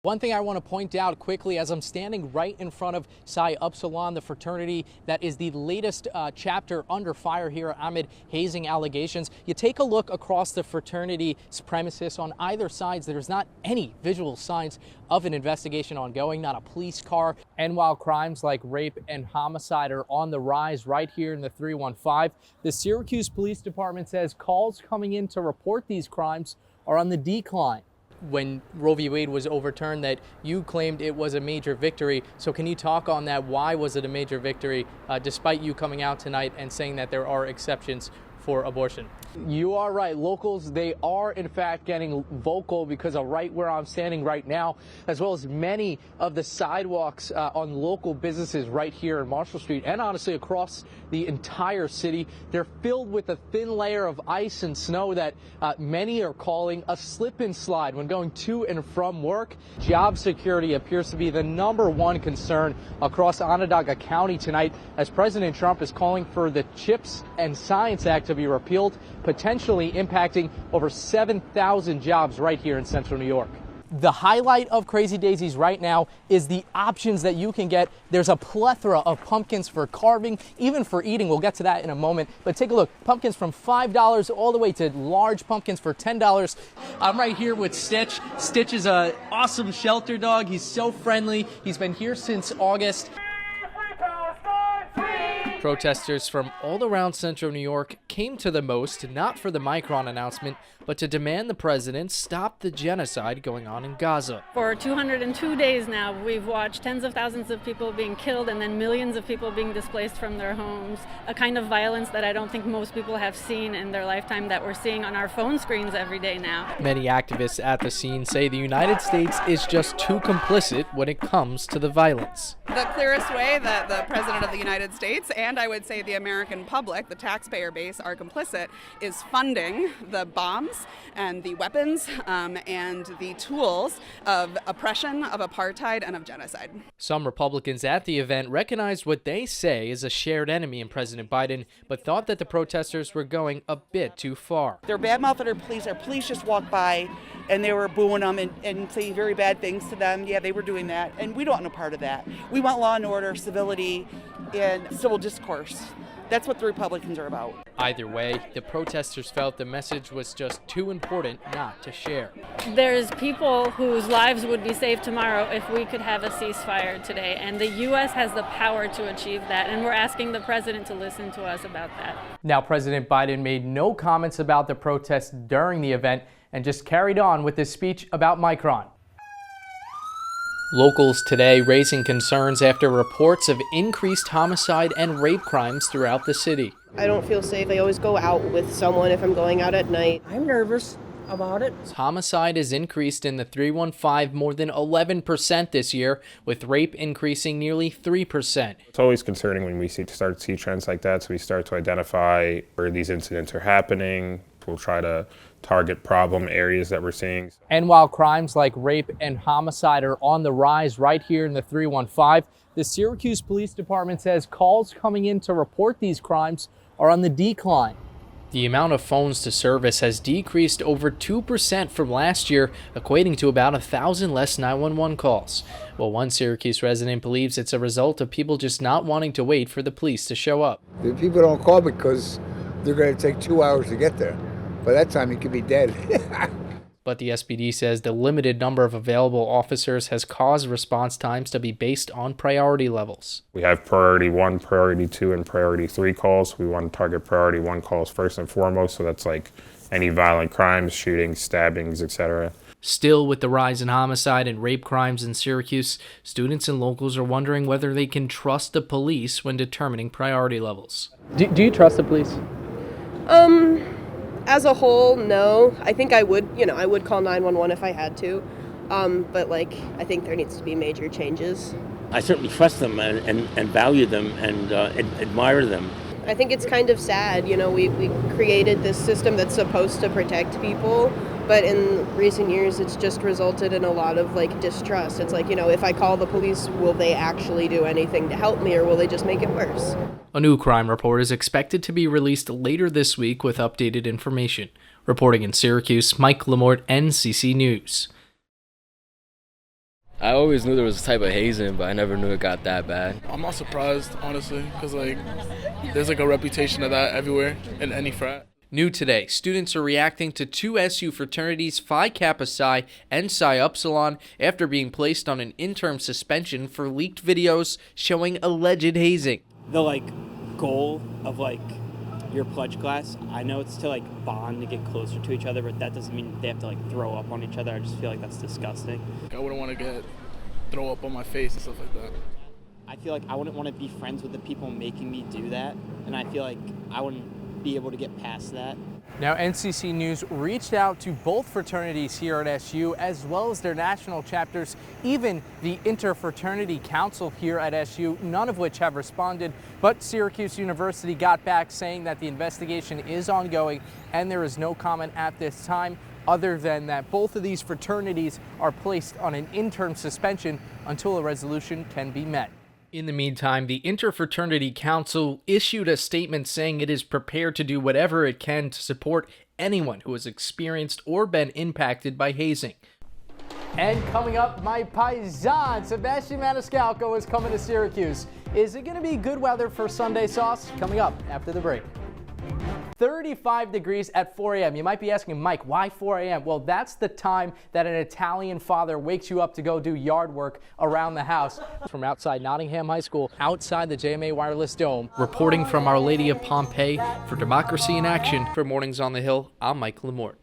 One thing I want to point out quickly as I'm standing right in front of Psi Upsilon, the fraternity that is the latest chapter under fire here amid hazing allegations. You take a look across the fraternity's premises on either side. There's not any visual signs of an investigation ongoing, not a police car. And while crimes like rape and homicide are on the rise right here in the 315, the Syracuse Police Department says calls coming in to report these crimes are on the decline. When Roe v. Wade was overturned, that you claimed it was a major victory. So can you talk on that? Why was it a major victory, despite you coming out tonight and saying that there are exceptions for abortion? You are right. Locals, they are in fact getting vocal because of right where I'm standing right now, as well as many of the sidewalks on local businesses right here in Marshall Street and honestly across the entire city. They're filled with a thin layer of ice and snow that many are calling a slip and slide when going to and from work. Job security appears to be the #1 concern across Onondaga County tonight, as President Trump is calling for the CHIPS and Science Act to be repealed, potentially impacting over 7,000 jobs right here in central New York. The highlight of Crazy Daisies right now is the options that you can get. There's a plethora of pumpkins for carving, even for eating. We'll get to that in a moment. But take a look. Pumpkins from $5 all the way to large pumpkins for $10. I'm right here with Stitch. Stitch is an awesome shelter dog. He's so friendly. He's been here since August. Protesters from all around central New York came to the most, not for the Micron announcement, but to demand the president stop the genocide going on in Gaza. For 202 days now, we've watched tens of thousands of people being killed and then millions of people being displaced from their homes. A kind of violence that I don't think most people have seen in their lifetime that we're seeing on our phone screens every day now. Many activists at the scene say the United States is just too complicit when it comes to the violence. The clearest way that the President of the United States and I would say the American public, the taxpayer base, are complicit is funding the bombs and the weapons and the tools of oppression, of apartheid, and of genocide. Some Republicans at the event recognized what they say is a shared enemy in President Biden, but thought that the protesters were going a bit too far. They're bad-mouthing our police. Our police just walked by and they were booing them and saying very bad things to them. Yeah, they were doing that, and we don't want no part of that. We want law and order, civility, and civil discourse. That's what the Republicans are about. Either way, the protesters felt the message was just too important not to share. There's people whose lives would be saved tomorrow if we could have a ceasefire today, and the U.S. has the power to achieve that, and we're asking the president to listen to us about that. Now, President Biden made no comments about the protests during the event and just carried on with his speech about Micron. Locals today raising concerns after reports of increased homicide and rape crimes throughout the city. I don't feel safe. I always go out with someone if I'm going out at night. I'm nervous about it. Homicide has increased in the 315 more than 11% this year, with rape increasing nearly 3%. It's always concerning when we start to see trends like that, so we start to identify where these incidents are happening. We'll try to target problem areas that we're seeing. And while crimes like rape and homicide are on the rise right here in the 315, the Syracuse Police Department says calls coming in to report these crimes are on the decline. The amount of phones to service has decreased over 2% from last year, equating to about 1,000 less 911 calls. Well, one Syracuse resident believes it's a result of people just not wanting to wait for the police to show up. The people don't call because they're going to take 2 hours to get there. By that time, you could be dead. But the SPD says the limited number of available officers has caused response times to be based on priority levels. We have priority 1, priority 2, and priority 3 calls. We want to target priority 1 calls first and foremost, so that's like any violent crimes, shootings, stabbings, etc. Still, with the rise in homicide and rape crimes in Syracuse, students and locals are wondering whether they can trust the police when determining priority levels. Do you trust the police? As a whole, no. I think I would call 911 if I had to. But I think there needs to be major changes. I certainly trust them and value them and admire them. I think it's kind of sad, we created this system that's supposed to protect people, but in recent years it's just resulted in a lot of distrust. It's if I call the police, will they actually do anything to help me, or will they just make it worse? A new crime report is expected to be released later this week with updated information. Reporting in Syracuse, Mike Lamorte, NCC News. I always knew there was a type of hazing, but I never knew it got that bad. I'm not surprised, honestly, because like there's like a reputation of that everywhere in any frat. New today, students are reacting to two SU fraternities, Phi Kappa Psi and Psi Upsilon, after being placed on an interim suspension for leaked videos showing alleged hazing. The goal of your pledge class, I know it's to bond to get closer to each other, but that doesn't mean they have to throw up on each other. I just feel like that's disgusting. I wouldn't want to throw up on my face and stuff like that. I feel like I wouldn't want to be friends with the people making me do that, and I feel like I wouldn't be able to get past that. Now, NCC News reached out to both fraternities here at SU, as well as their national chapters, even the Interfraternity Council here at SU, none of which have responded. But Syracuse University got back saying that the investigation is ongoing and there is no comment at this time, other than that both of these fraternities are placed on an interim suspension until a resolution can be met. In the meantime, the Interfraternity Council issued a statement saying it is prepared to do whatever it can to support anyone who has experienced or been impacted by hazing. And coming up, my paisan, Sebastian Maniscalco, is coming to Syracuse. Is it going to be good weather for Sunday sauce? Coming up after the break. 35 degrees at 4 a.m. You might be asking, Mike, why 4 a.m.? Well, that's the time that an Italian father wakes you up to go do yard work around the house. From outside Nottingham High School, outside the JMA Wireless Dome, reporting from Our Lady of Pompeii for Democracy in Action. For Mornings on the Hill, I'm Mike Lamorte.